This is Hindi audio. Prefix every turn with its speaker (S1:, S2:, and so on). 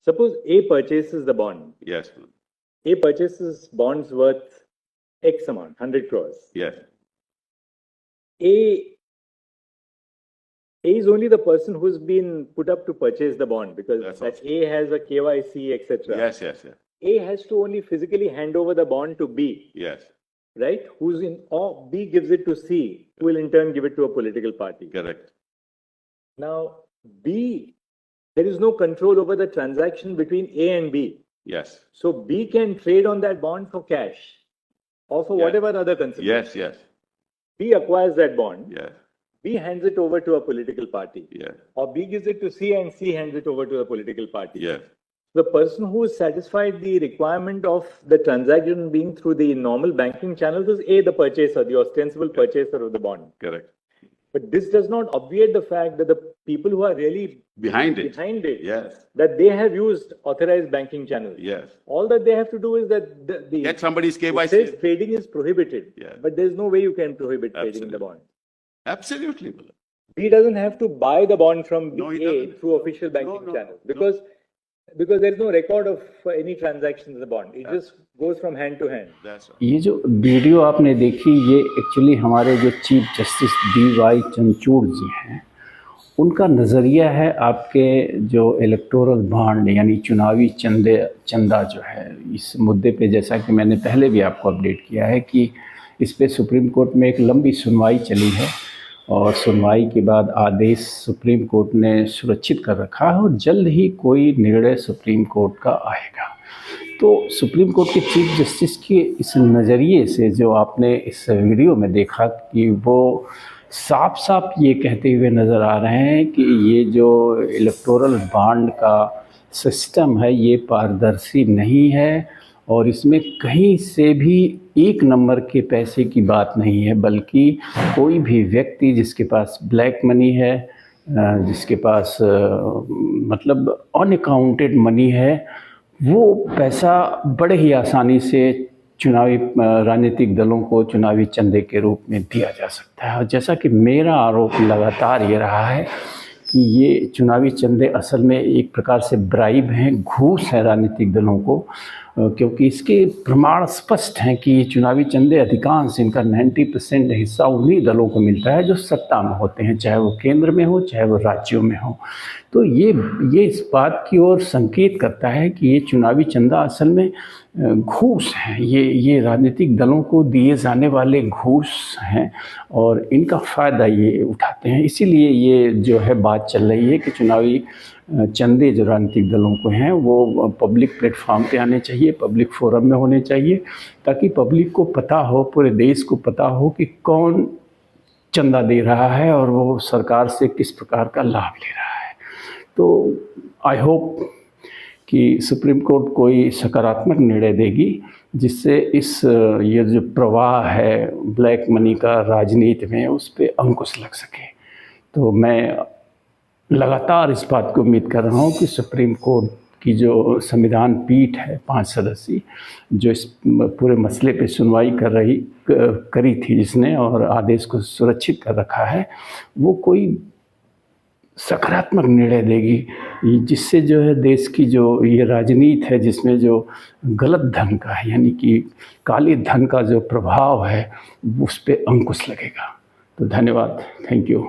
S1: Suppose A purchases the bond.
S2: Yes.
S1: A purchases bonds worth X amount, 100 crores.
S2: Yes.
S1: A is only the person who's been put up to purchase the bond, because that A has a KYC, etc.
S2: Yes.
S1: A has to only physically hand over the bond to B.
S2: Yes.
S1: Right? Or B gives it to C, who will in turn give it to a political party.
S2: Correct.
S1: Now, B, there is no control over the transaction between A and B.
S2: Yes.
S1: So B can trade on that bond for cash or for whatever other consideration.
S2: Yes.
S1: B acquires that bond.
S2: Yes.
S1: B hands it over to a political party.
S2: Yes.
S1: Or B gives it to C and C hands it over to a political party.
S2: Yes.
S1: The person who satisfied the requirement of the transaction being through the normal banking channels is A, the purchaser, the ostensible purchaser of the bond.
S2: Correct.
S1: But this does not obviate the fact that the people who are really
S2: behind it,
S1: yes, that they have used authorized banking channels.
S2: Yes.
S1: All that they have to do is that the
S2: get somebody's KYC.
S1: It says trading is prohibited,
S2: yes,
S1: but there's no way you can prohibit trading in the bond.
S2: Absolutely.
S1: B doesn't have to buy the bond from A through official banking channels, because there is no record of any transactions in the bond. It just goes from hand to hand.
S3: ये जो वीडियो आपने देखी, ये एक्चुअली हमारे जो चीफ जस्टिस DY चंद्रचूड़ जी हैं, उनका नज़रिया है आपके जो इलेक्टोरल बॉन्ड यानी चुनावी चंदा जो है, इस मुद्दे पे जैसा कि मैंने पहले भी आपको अपडेट किया है कि इस पे सुप्रीम कोर्ट में एक लंबी सुनवाई चली है और सुनवाई के बाद आदेश सुप्रीम कोर्ट ने सुरक्षित कर रखा है और जल्द ही कोई निर्णय सुप्रीम कोर्ट का आएगा। तो सुप्रीम कोर्ट के चीफ जस्टिस के इस नज़रिए से जो आपने इस वीडियो में देखा कि वो साफ साफ ये कहते हुए नज़र आ रहे हैं कि ये जो इलेक्टोरल बॉन्ड का सिस्टम है ये पारदर्शी नहीं है और इसमें कहीं से भी एक नंबर के पैसे की बात नहीं है, बल्कि कोई भी व्यक्ति जिसके पास ब्लैक मनी है, जिसके पास मतलब अनअकाउंटेड मनी है, वो पैसा बड़े ही आसानी से चुनावी राजनीतिक दलों को चुनावी चंदे के रूप में दिया जा सकता है। और जैसा कि मेरा आरोप लगातार ये रहा है कि ये चुनावी चंदे असल में एक प्रकार से ब्राइब हैं, घूस है राजनीतिक दलों को, क्योंकि इसके प्रमाण स्पष्ट हैं कि ये चुनावी चंदे अधिकांश इनका 90% हिस्सा उन्हीं दलों को मिलता है जो सत्ता में होते हैं, चाहे वो केंद्र में हो चाहे वो राज्यों में हो। तो ये इस बात की ओर संकेत करता है कि ये चुनावी चंदा असल में घूस हैं, ये राजनीतिक दलों को दिए जाने वाले घूस हैं और इनका फ़ायदा ये उठाते हैं। इसीलिए ये जो है बात चल रही है कि चुनावी चंदे जो राजनीतिक दलों को हैं वो पब्लिक प्लेटफॉर्म पे आने चाहिए, पब्लिक फोरम में होने चाहिए, ताकि पब्लिक को पता हो, पूरे देश को पता हो कि कौन चंदा दे रहा है और वो सरकार से किस प्रकार का लाभ ले रहा है। तो आई होप कि सुप्रीम कोर्ट कोई सकारात्मक निर्णय देगी जिससे ये जो प्रवाह है ब्लैक मनी का राजनीति में उस पर अंकुश लग सके। तो मैं लगातार इस बात को उम्मीद कर रहा हूँ कि सुप्रीम कोर्ट की जो संविधान पीठ है 5 सदस्यीय, जो इस पूरे मसले पे सुनवाई करी थी जिसने और आदेश को सुरक्षित कर रखा है, वो कोई सकारात्मक निर्णय देगी जिससे जो है देश की जो ये राजनीति है जिसमें जो गलत धन का है यानी कि काले धन का जो प्रभाव है उस पर अंकुश लगेगा। तो धन्यवाद, थैंक यू।